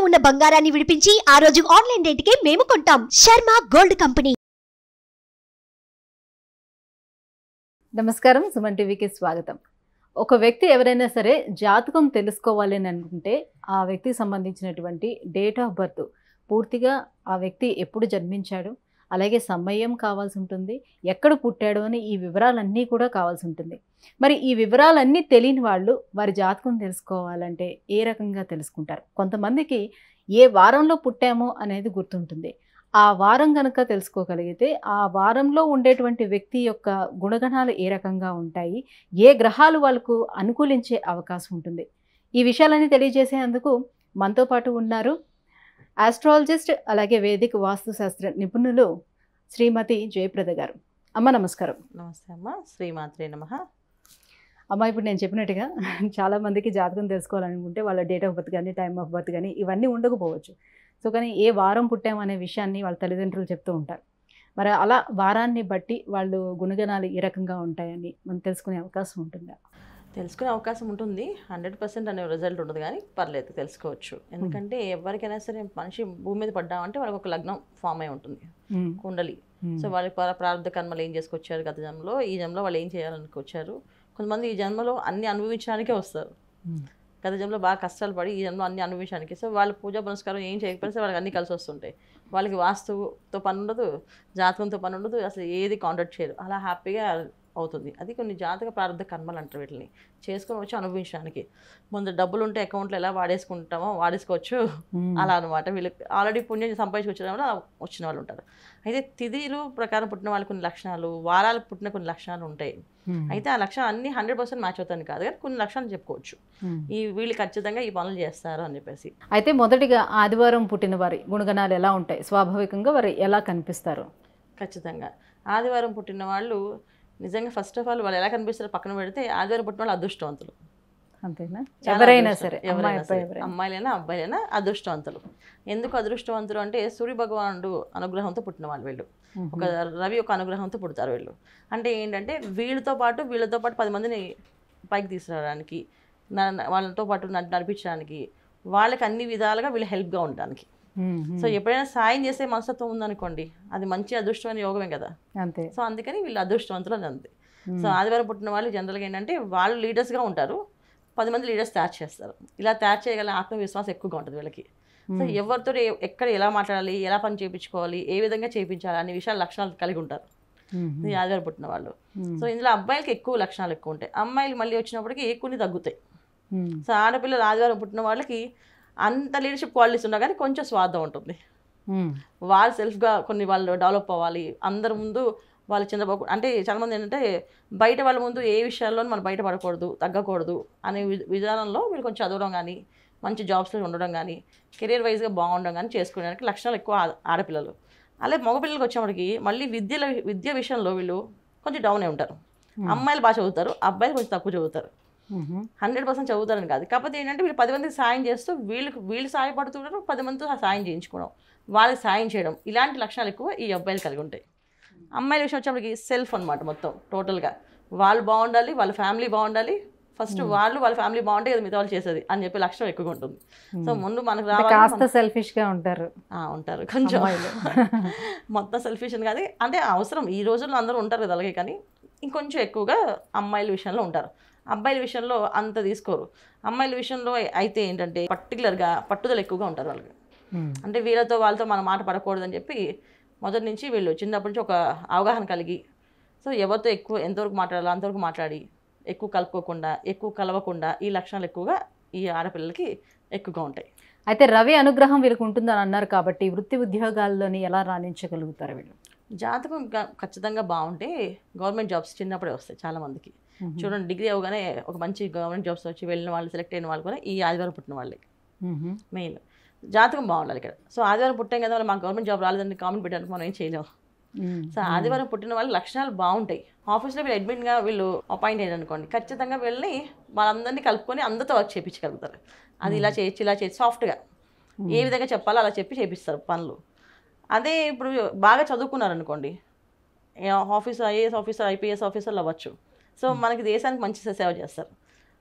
ఉన్న బంగారాన్ని విడిపించి ఆ రోజు ఆన్లైన్ రేటుకే మేము కొంటాం. Sharma gold company. నమస్కారం, సుమన్ టీవీకి స్వాగతం. ఒక వ్యక్తి ఎవరైనా సరే జాతకం తెలుసుకోవాలి అని అనుకుంటే ఆ వ్యక్తికి సంబంధించినటువంటి డేట్ ఆఫ్ బర్త్, పూర్తిగా ఆ వ్యక్తి ఎప్పుడు జన్మించాడు, అలాగే సమయం కావాల్సి ఉంటుంది, ఎక్కడ పుట్టాడు అని ఈ వివరాలన్నీ కూడా కావాల్సి ఉంటుంది. మరి ఈ వివరాలన్నీ తెలియని వాళ్ళు వారి జాతకం తెలుసుకోవాలంటే ఏ రకంగా తెలుసుకుంటారు? కొంతమందికి ఏ వారంలో పుట్టామో అనేది గుర్తుంటుంది. ఆ వారం కనుక తెలుసుకోగలిగితే ఆ వారంలో ఉండేటువంటి వ్యక్తి యొక్క గుణగణాలు ఏ రకంగా ఉంటాయి, ఏ గ్రహాలు వాళ్ళకు అనుకూలించే అవకాశం ఉంటుంది, ఈ విషయాలన్నీ తెలియజేసేందుకు మనతో పాటు ఉన్నారు ఆస్ట్రాలజిస్ట్ అలాగే వేదిక వాస్తుశాస్త్ర నిపుణులు శ్రీమతి జయప్రద గారు. అమ్మ నమస్కారం. నమస్తే అమ్మ, శ్రీమాత్రే నమః. అమ్మ, ఇప్పుడు నేను చెప్పినట్టుగా చాలామందికి జాతకం తెలుసుకోవాలనుకుంటే వాళ్ళ డేట్ ఆఫ్ బర్త్ కానీ టైమ్ ఆఫ్ బర్త్ కానీ ఇవన్నీ ఉండకపోవచ్చు. సో కానీ ఏ వారం పుట్టామనే విషయాన్ని వాళ్ళ తల్లిదండ్రులు చెప్తూ ఉంటారు. మరి అలా వారాన్ని బట్టి వాళ్ళు గుణగణాలు ఏ రకంగా ఉంటాయని మనం తెలుసుకునే అవకాశం ఉంటుందా? తెలుసుకునే అవకాశం ఉంటుంది. 100% అనే రిజల్ట్ ఉండదు, కానీ పర్లేదు, తెలుసుకోవచ్చు. ఎందుకంటే ఎవరికైనా సరే మనిషి భూమి మీద పడ్డామంటే వాళ్ళకి ఒక లగ్నం ఫామ్ అయి ఉంటుంది, కుండలి. సో వాళ్ళకి ప్రారంభ కర్మలు ఏం చేసుకొచ్చారు గత జన్మలో, ఈ జన్మలో వాళ్ళు ఏం చేయాలనుకొచ్చారు. కొంతమంది ఈ జన్మలో అన్ని అనుభవించడానికే వస్తారు. గత జన్మలో బాగా కష్టాలు పడి ఈ జన్మలో అన్ని అనుభవించడానికి. సో వాళ్ళు పూజా పునస్కారం ఏం చేయకపోతే వాళ్ళకి అన్నీ కలిసి వస్తుంటాయి. వాళ్ళకి వాస్తుతో పని ఉండదు, జాతకంతో పని ఉండదు, అసలు ఏది కాంటాక్ట్ చేయరు, అలా హ్యాపీగా అవుతుంది. అది కొన్ని జాతక ప్రారంభ కర్మలు అంటారు. వీటిని చేసుకొని వచ్చి అనుభవించడానికి. ముందు డబ్బులు ఉంటే అకౌంట్లో ఎలా వాడేసుకుంటామో వాడేసుకోవచ్చు, అలా అనమాట. వీళ్ళకి ఆల్రెడీ పుణ్యం సంపాదించుకొచ్చిన వాళ్ళు వచ్చిన వాళ్ళు ఉంటారు. అయితే తిథిలు ప్రకారం పుట్టిన వాళ్ళకి కొన్ని లక్షణాలు, వారాలు పుట్టిన కొన్ని లక్షణాలు ఉంటాయి. అయితే ఆ లక్షణాలు అన్ని 100% మ్యాచ్ అవుతాయని కాదు, కానీ కొన్ని లక్షణాలు చెప్పుకోవచ్చు. ఈ వీళ్ళు ఖచ్చితంగా ఈ పనులు చేస్తారు అని చెప్పేసి. అయితే మొదటిగా ఆదివారం పుట్టిన వారి గుణగణాలు ఎలా ఉంటాయి, స్వాభావికంగా వారు ఎలా కనిపిస్తారు? ఖచ్చితంగా ఆదివారం పుట్టిన వాళ్ళు నిజంగా ఫస్ట్ ఆఫ్ ఆల్ వాళ్ళు ఎలా కనిపిస్తారో పక్కన పెడితే, ఆదివారం పుట్టిన వాళ్ళు అదృష్టవంతులు. అంతేనా? ఎవరైనా సరే, అమ్మాయిలైనా అబ్బాయిలైనా అదృష్టవంతులు. ఎందుకు అదృష్టవంతులు అంటే సూర్య భగవానుడు అనుగ్రహంతో పుట్టిన వాళ్ళు వీళ్ళు. ఒక రవి ఒక అనుగ్రహంతో పుడతారు వీళ్ళు. అంటే ఏంటంటే వీళ్ళతో పాటు 10 మందిని పైకి తీసుకురావడానికి, వాళ్ళతో పాటు నడిపించడానికి, వాళ్ళకి అన్ని విధాలుగా వీళ్ళు హెల్ప్గా ఉండడానికి. సో ఎప్పుడైనా సాయం చేసే మనస్తత్వం ఉందనుకోండి, అది మంచి అదృష్టమైన యోగమే కదా. అంతే. సో అందుకని వీళ్ళు అదృష్టవంతులు అని అంతే. సో ఆదివారం పుట్టిన వాళ్ళు జనరల్గా ఏంటంటే వాళ్ళు లీడర్స్గా ఉంటారు, 10 మంది లీడర్స్ తయారు చేస్తారు. ఇలా తయారు చేయగల ఆత్మవిశ్వాసం ఎక్కువగా ఉంటుంది వీళ్ళకి. సో ఎవరితో ఎక్కడ ఎలా మాట్లాడాలి, ఎలా పని చేయించుకోవాలి, ఏ విధంగా చేయించాలి అనే విషయాలు లక్షణాలు కలిగి ఉంటారు ఈ ఆదివారం పుట్టిన వాళ్ళు. సో ఇందులో అబ్బాయిలకి ఎక్కువ లక్షణాలు ఎక్కువ ఉంటాయి, అమ్మాయిలు మళ్ళీ వచ్చినప్పటికీ కొన్ని తగ్గుతాయి. సో ఆడపిల్లలు ఆదివారం పుట్టిన వాళ్ళకి అంత లీడర్షిప్ క్వాలిటీస్ ఉన్నా కానీ కొంచెం స్వార్థం ఉంటుంది. వాళ్ళు సెల్ఫ్గా కొన్ని వాళ్ళు డెవలప్ అవ్వాలి, అందరి ముందు వాళ్ళు చిన్నపోకూడదు. అంటే చాలామంది ఏంటంటే బయట వాళ్ళ ముందు ఏ విషయాల్లో మనం బయటపడకూడదు, తగ్గకూడదు అనే విధానంలో వీళ్ళు కొంచెం చదవడం కానీ, మంచి జాబ్స్లో ఉండడం కానీ, కెరీర్ వైజ్గా బాగుండడం కానీ చేసుకోవడానికి లక్షణాలు ఎక్కువ ఆడపిల్లలు. అలాగే మగపిల్లలకి వచ్చేప్పటికి మళ్ళీ విద్య విషయంలో వీళ్ళు కొంచెం డౌన్ అయి ఉంటారు. అమ్మాయిలు బాగా చదువుతారు, అబ్బాయిలు కొంచెం తక్కువ చదువుతారు. 100% చదువుతారని కాదు, కాకపోతే ఏంటంటే వీళ్ళు 10 మందికి సాయం చేస్తూ వీళ్ళు సాయపడుతుంటారు, 10 మందితో సాయం చేయించుకోవడం, వాళ్ళకి సాయం చేయడం, ఇలాంటి లక్షణాలు ఎక్కువ ఈ అబ్బాయిలు కలిగి ఉంటాయి. అమ్మాయిల విషయం వచ్చేప్పటికి సెల్ఫ్ అనమాట. మొత్తం టోటల్గా వాళ్ళు బాగుండాలి, వాళ్ళ ఫ్యామిలీ బాగుండాలి, ఫస్ట్ వాళ్ళ ఫ్యామిలీ బాగుంటే కదా మిగతా వాళ్ళు చేసేది అని చెప్పి లక్షణం ఎక్కువగా ఉంటుంది. సో ముందు మనకు రావాలి, సెల్ఫిష్గా ఉంటారు కొంచెం మొత్తం సెల్ఫిష్ అని కాదు, అంటే అవసరం ఈ రోజుల్లో అందరూ ఉంటారు కదా అలాగే, కానీ ఇంకొంచెం ఎక్కువగా అమ్మాయిల విషయంలో ఉంటారు. అబ్బాయిల విషయంలో అంత తీసుకోరు. అమ్మాయిల విషయంలో అయితే ఏంటంటే పర్టికులర్గా పట్టుదల ఎక్కువగా ఉంటారు వాళ్ళకి. అంటే వాళ్ళతో మన మాట పడకూడదని చెప్పి మొదటి నుంచి వీళ్ళు చిన్నప్పటి నుంచి ఒక అవగాహన కలిగి, సో ఎవరితో ఎంతవరకు మాట్లాడాలో అంతవరకు మాట్లాడి, ఎక్కువ కలుపుకోకుండా, ఎక్కువ కలవకుండా, ఈ లక్షణాలు ఎక్కువగా ఈ ఆడపిల్లలకి ఎక్కువగా ఉంటాయి. అయితే రవి అనుగ్రహం వీళ్ళకి ఉంటుందని అన్నారు కాబట్టి వృత్తి ఉద్యోగాల్లోని ఎలా రాణించగలుగుతారు వీళ్ళు? జాతకం ఖచ్చితంగా బాగుంటే గవర్నమెంట్ జాబ్స్ చిన్నప్పుడే వస్తాయి చాలామందికి. చూడండి, డిగ్రీ అవగానే ఒక మంచి గవర్నమెంట్ జాబ్స్ వచ్చి వెళ్ళిన వాళ్ళు, సెలెక్ట్ అయిన వాళ్ళు కూడా ఈ ఆదివారం పుట్టిన వాళ్ళకి మెయిన్ జాతకం బాగుండాలి ఇక్కడ. సో ఆదివారం పుట్టాం కదా, మాకు గవర్నమెంట్ జాబ్ రాలేదని కామెంట్ పెట్టడానికి మనం ఏం చేయలేము. సో ఆదివారం పుట్టిన వాళ్ళ లక్షణాలు బాగుంటాయి. ఆఫీస్లో వీళ్ళు అడ్మిన్గా వీళ్ళు అపాయింట్ అయ్యారు అనుకోండి, ఖచ్చితంగా వెళ్ళి వాళ్ళందరినీ కలుపుకొని అందరితో వర్క్ చేయించగలుగుతారు. అది ఇలా చేయొచ్చు సాఫ్ట్గా ఏ విధంగా చెప్పాలో అలా చెప్పి చేపిస్తారు పనులు. అదే ఇప్పుడు బాగా చదువుకున్నారనుకోండి, ఆఫీసర్, ఐఏఎస్ ఆఫీసర్, ఐపీఎస్ ఆఫీసర్లు అవ్వచ్చు. సో మనకి దేశానికి మంచి సేవ చేస్తారు.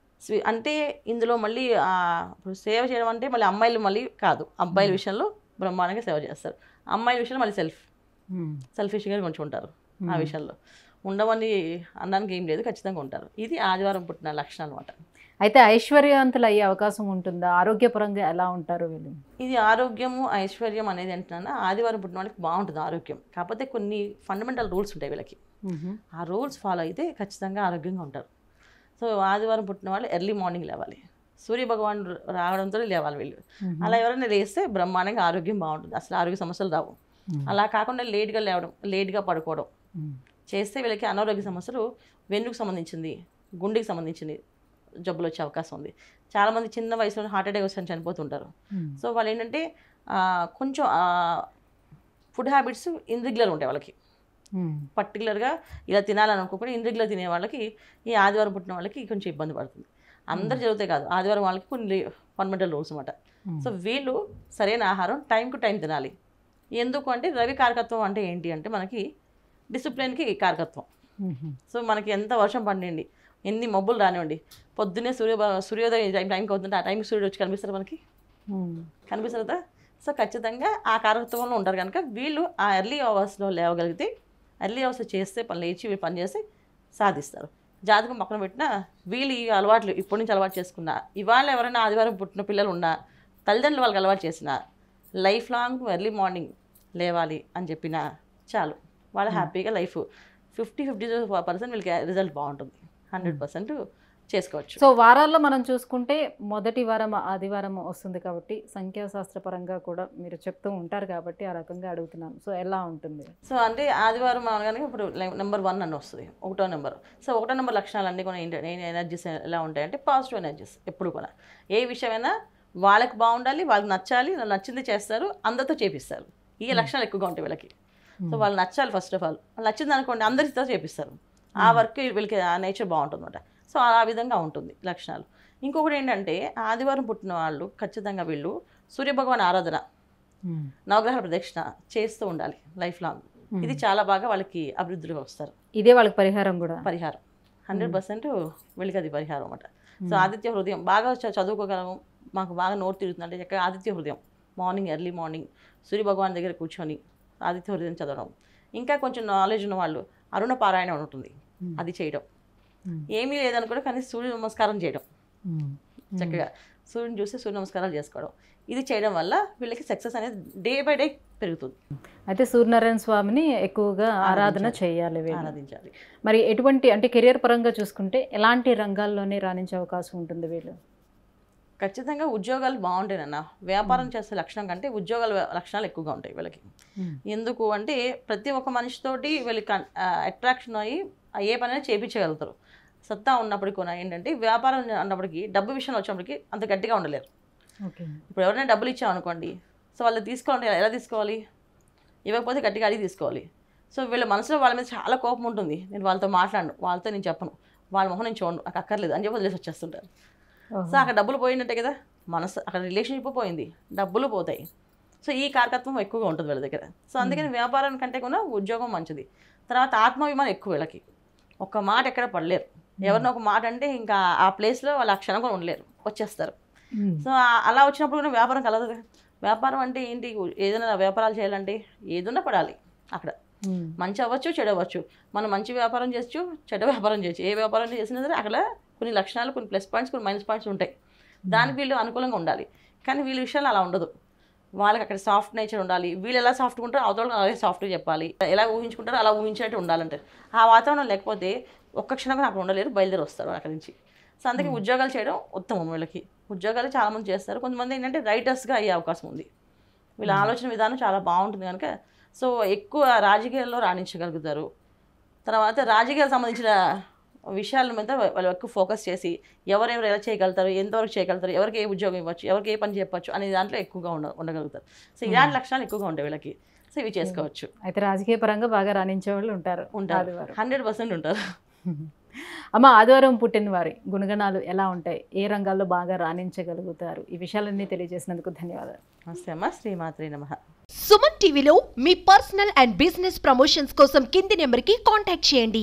అంటే ఇందులో మళ్ళీ ఇప్పుడు సేవ చేయడం అంటే మళ్ళీ అమ్మాయిలు మళ్ళీ కాదు, అబ్బాయిల విషయంలో బ్రహ్మాండంగా సేవ చేస్తారు. అమ్మాయిల విషయంలో మళ్ళీ సెల్ఫిష్గా కొంచెం ఉంటారు. ఆ విషయంలో ఉండవని అనడానికి ఏం లేదు, ఖచ్చితంగా ఉంటారు. ఇది ఆదివారం పుట్టిన లక్షణం అనమాట. అయితే ఐశ్వర్యవంతులు అయ్యే అవకాశం ఉంటుందా? ఆరోగ్యపరంగా ఎలా ఉంటారు వీళ్ళు? ఇది ఆరోగ్యము ఐశ్వర్యం అనేది ఏంటన్నా ఆదివారం పుట్టిన వాళ్ళకి బాగుంటుంది ఆరోగ్యం. కాకపోతే కొన్ని ఫండమెంటల్ రూల్స్ ఉంటాయి వీళ్ళకి. ఆ రూల్స్ ఫాలో అయితే ఖచ్చితంగా ఆరోగ్యంగా ఉంటారు. సో ఆదివారం పుట్టిన వాళ్ళు ఎర్లీ మార్నింగ్ లేవాలి, సూర్యభగవాన్ రావడంతో లేవాలి వీళ్ళు. అలా ఎవరైనా లేస్తే బ్రహ్మాండంగా ఆరోగ్యం బాగుంటుంది, అసలు ఆరోగ్య సమస్యలు రావు. అలా కాకుండా లేట్గా లేవడం, లేట్గా పడుకోవడం చేస్తే వీళ్ళకి అనారోగ్య సమస్యలు, వెన్నుకు సంబంధించింది, గుండెకి సంబంధించింది జబ్బులు వచ్చే అవకాశం ఉంది. చాలామంది చిన్న వయసులో హార్ట్ అటాక్ వచ్చి చనిపోతుంటారు. సో వాళ్ళు ఏంటంటే కొంచెం ఫుడ్ హ్యాబిట్స్ ఇన్రెగ్యులర్ ఉంటాయి వాళ్ళకి. పర్టికులర్గా ఇలా తినాలని అనుకోకుండా ఇన్రెగ్యులర్ తినే వాళ్ళకి ఈ ఆదివారం పుట్టిన వాళ్ళకి కొంచెం ఇబ్బంది పడుతుంది. అందరు జరుగుతాయి కాదు, ఆదివారం వాళ్ళకి కొన్ని ఫండమెంటల్ రూల్స్ అనమాట. సో వీళ్ళు సరైన ఆహారం టైం టు టైం తినాలి. ఎందుకు అంటే రవి కారకత్వం అంటే ఏంటి అంటే మనకి డిసిప్లిన్కి కారకత్వం. సో మనకి ఎంత వర్షం పండండి, ఎన్ని మబ్బులు రానివ్వండి, పొద్దున్నే సూర్యోదయం టైంకి అవుతుంటే ఆ టైంకి సూర్యుడు వచ్చి కనిపిస్తారు మనకి, కనిపిస్తారు కదా. సో ఖచ్చితంగా ఆ కారకత్వంలో ఉంటారు కనుక వీళ్ళు ఆ ఎర్లీ అవర్స్లో లేవగలిగితే, ఎర్లీ అవర్స్ చేస్తే లేచి పని చేసి సాధిస్తారు. జాతకం పక్కన పెట్టినా వీళ్ళు ఈ అలవాట్లు ఇప్పటి నుంచి అలవాటు చేసుకున్నా, ఇవాళ ఎవరైనా ఆదివారం పుట్టిన పిల్లలు ఉన్నా తల్లిదండ్రులు వాళ్ళకి అలవాటు చేసిన లైఫ్ లాంగ్ ఎర్లీ మార్నింగ్ లేవాలి అని చెప్పినా చాలు, వాళ్ళ హ్యాపీగా లైఫ్ 50% వీళ్ళకి రిజల్ట్ బాగుంటుంది, 100% చేసుకోవచ్చు. సో వారాల్లో మనం చూసుకుంటే మొదటి వారం ఆదివారం వస్తుంది కాబట్టి సంఖ్యాశాస్త్రపరంగా కూడా మీరు చెప్తూ ఉంటారు కాబట్టి ఆ రకంగా అడుగుతున్నాను. సో ఎలా ఉంటుంది? సో అంటే ఆదివారం అనగానే ఇప్పుడు నెంబర్ 1 అని వస్తుంది, 1వ నెంబర్. సో 1వ నెంబర్ లక్షణాలు అన్నీ కూడా ఏంటంటే ఎనర్జీస్ ఎలా ఉంటాయంటే పాజిటివ్ ఎనర్జీస్. ఎప్పుడు కూడా ఏ విషయమైనా వాళ్ళకి బాగుండాలి, వాళ్ళకి నచ్చాలి, నచ్చింది చేస్తారు, అందరితో చేపిస్తారు. ఈ లక్షణాలు ఎక్కువగా ఉంటాయి వీళ్ళకి. సో వాళ్ళు నచ్చాలి, ఫస్ట్ ఆఫ్ ఆల్ నచ్చింది అనుకోండి అందరితో చేపిస్తారు. ఆ వర్క్ వీళ్ళకి ఆ నేచర్ బాగుంటుంది అనమాట. సో ఆ విధంగా ఉంటుంది లక్షణాలు. ఇంకొకటి ఏంటంటే ఆదివారం పుట్టిన వాళ్ళు ఖచ్చితంగా వీళ్ళు సూర్యభగవాన్ ఆరాధన, నవగ్రహాల ప్రదక్షిణ చేస్తూ ఉండాలి లైఫ్ లాంగ్. ఇది చాలా బాగా వాళ్ళకి అభివృద్ధిలో వస్తారు. ఇదే వాళ్ళకి పరిహారం కూడా, పరిహారం 100% వీళ్ళకి అది పరిహారం అన్నమాట. సో ఆదిత్య హృదయం బాగా చదువుకోగలము, మాకు బాగా నోరు తిరుగుతుంది అంటే చక్కగా ఆదిత్య హృదయం మార్నింగ్ ఎర్లీ మార్నింగ్ సూర్యభగవాన్ దగ్గర కూర్చొని ఆదిత్య హృదయం చదవడం. ఇంకా కొంచెం నాలెడ్జ్ ఉన్న వాళ్ళు అరుణ పారాయణ ఉంటుంది, అది చేయడం. ఏమీ లేదనుకుంటే కానీ సూర్య నమస్కారం చేయడం, చక్కగా సూర్యుని చూసి సూర్య నమస్కారాలు చేసుకోవడం. ఇది చేయడం వల్ల వీళ్ళకి సక్సెస్ అనేది డే బై డే పెరుగుతుంది. అయితే సూర్యనారాయణ స్వామిని ఎక్కువగా ఆరాధన చేయాలి, ఆరాధించాలి. మరి ఎటువంటి అంటే కెరియర్ పరంగా చూసుకుంటే ఎలాంటి రంగాల్లోనే రాణించే అవకాశం ఉంటుంది వీళ్ళు? ఖచ్చితంగా ఉద్యోగాలు బాగుంటాయన్న. వ్యాపారం చేసే లక్షణం కంటే ఉద్యోగాల లక్షణాలు ఎక్కువగా ఉంటాయి వీళ్ళకి. ఎందుకు అంటే ప్రతి ఒక్క మనిషితోటి వీళ్ళకి అట్రాక్షన్ అయ్యి ఏ పనైనా చేయించగలుగుతారు. సత్తా ఉన్నప్పటికీ కూడా ఏంటంటే వ్యాపారం అన్నప్పటికీ డబ్బు విషయంలో వచ్చినప్పటికీ అంత గట్టిగా ఉండలేరు. ఇప్పుడు ఎవరైనా డబ్బులు ఇచ్చామనుకోండి, సో వాళ్ళు తీసుకోవాలంటే ఎలా తీసుకోవాలి, ఇవ్వకపోతే గట్టిగా అడిగి తీసుకోవాలి. సో వీళ్ళ మనసులో వాళ్ళ మీద చాలా కోపం ఉంటుంది. నేను వాళ్ళతో మాట్లాడను, వాళ్ళతో నేను చెప్పను, వాళ్ళ మొహం నేను చూడను, నాకు అక్కర్లేదు అని చెప్పి వదిలేసి వచ్చేస్తుంటారు. సో అక్కడ డబ్బులు పోయినట్టే కదా, మనసు అక్కడ రిలేషన్షిప్ పోయింది, డబ్బులు పోతాయి. సో ఈ కారకత్వం ఎక్కువగా ఉంటుంది వీళ్ళ దగ్గర. సో అందుకని వ్యాపారం కంటే కూడా ఉద్యోగం మంచిది. తర్వాత ఆత్మాభిమానం ఎక్కువ వీళ్ళకి, ఒక్క మాట ఎక్కడ పడలేరు. ఎవరినో ఒక మాట అంటే ఇంకా ఆ ప్లేస్లో వాళ్ళు ఆ క్షణం కూడా ఉండలేరు, వచ్చేస్తారు. సో అలా వచ్చినప్పుడు కూడా వ్యాపారం కలదు. వ్యాపారం అంటే ఏంటి, ఏదైనా వ్యాపారాలు చేయాలంటే ఏదైనా పడాలి అక్కడ. మంచి అవ్వచ్చు, చెడు అవ్వచ్చు. మనం మంచి వ్యాపారం చేయొచ్చు, చెడ్డ వ్యాపారం చేయొచ్చు. ఏ వ్యాపారం చేసినా సరే అక్కడ కొన్ని లక్షణాలు, కొన్ని ప్లస్ పాయింట్స్, కొన్ని మైనస్ పాయింట్స్ ఉంటాయి. దానికి వీళ్ళు అనుకూలంగా ఉండాలి. కానీ వీళ్ళ విషయాలు అలా ఉండదు. వాళ్ళకి అక్కడ సాఫ్ట్ నేచర్ ఉండాలి. వీళ్ళు ఎలా సాఫ్ట్గా ఉంటారో అవతల అలాగే సాఫ్ట్గా చెప్పాలి. ఎలా ఊహించుకుంటారో అలా ఊహించినట్టు ఉండాలంటారు. ఆ వాతావరణం లేకపోతే ఒక్క క్షణంగా అక్కడ ఉండలేరు, బయలుదేరి వస్తారు అక్కడి నుంచి. సో అందుకే ఉద్యోగాలు చేయడం ఉత్తమం వీళ్ళకి. ఉద్యోగాలు చాలామంది చేస్తారు. కొంతమంది ఏంటంటే రైటర్స్గా అయ్యే అవకాశం ఉంది. వీళ్ళ ఆలోచన విధానం చాలా బాగుంటుంది కనుక సో ఎక్కువ రాజకీయాల్లో రాణించగలుగుతారు. తర్వాత రాజకీయాలకు సంబంధించిన విషయాల మీద వాళ్ళు ఎక్కువ ఫోకస్ చేసి ఎవరెవరు ఎలా చేయగలుగుతారు, ఎంతవరకు చేయగలుగుతారు, ఎవరికి ఏ ఉద్యోగం ఇవ్వచ్చు, ఎవరికి ఏ పని చెప్పచ్చు అనే దాంట్లో ఎక్కువగా ఉండగలుగుతారు. సో ఇలాంటి లక్షణాలు ఎక్కువగా ఉంటాయి వీళ్ళకి. సో ఇవి చేసుకోవచ్చు. అయితే రాజకీయ పరంగా బాగా రాణించే వాళ్ళు ఉంటారు 100% ఉంటారు. అమ్మ, ఆదివారం పుట్టిన వారి గుణగణాలు ఎలా ఉంటాయి, ఏ రంగాల్లో బాగా రాణించగలుగుతారు, ఈ విషయాలన్నీ తెలియజేసినందుకు ధన్యవాదాలు. నమస్తే అమ్మ. శ్రీమాత్రే నమః. సుమన్ టీవీలో మీ పర్సనల్ అండ్ బిజినెస్ ప్రమోషన్స్ కోసం కింది నెంబర్కి కాంటాక్ట్ చేయండి.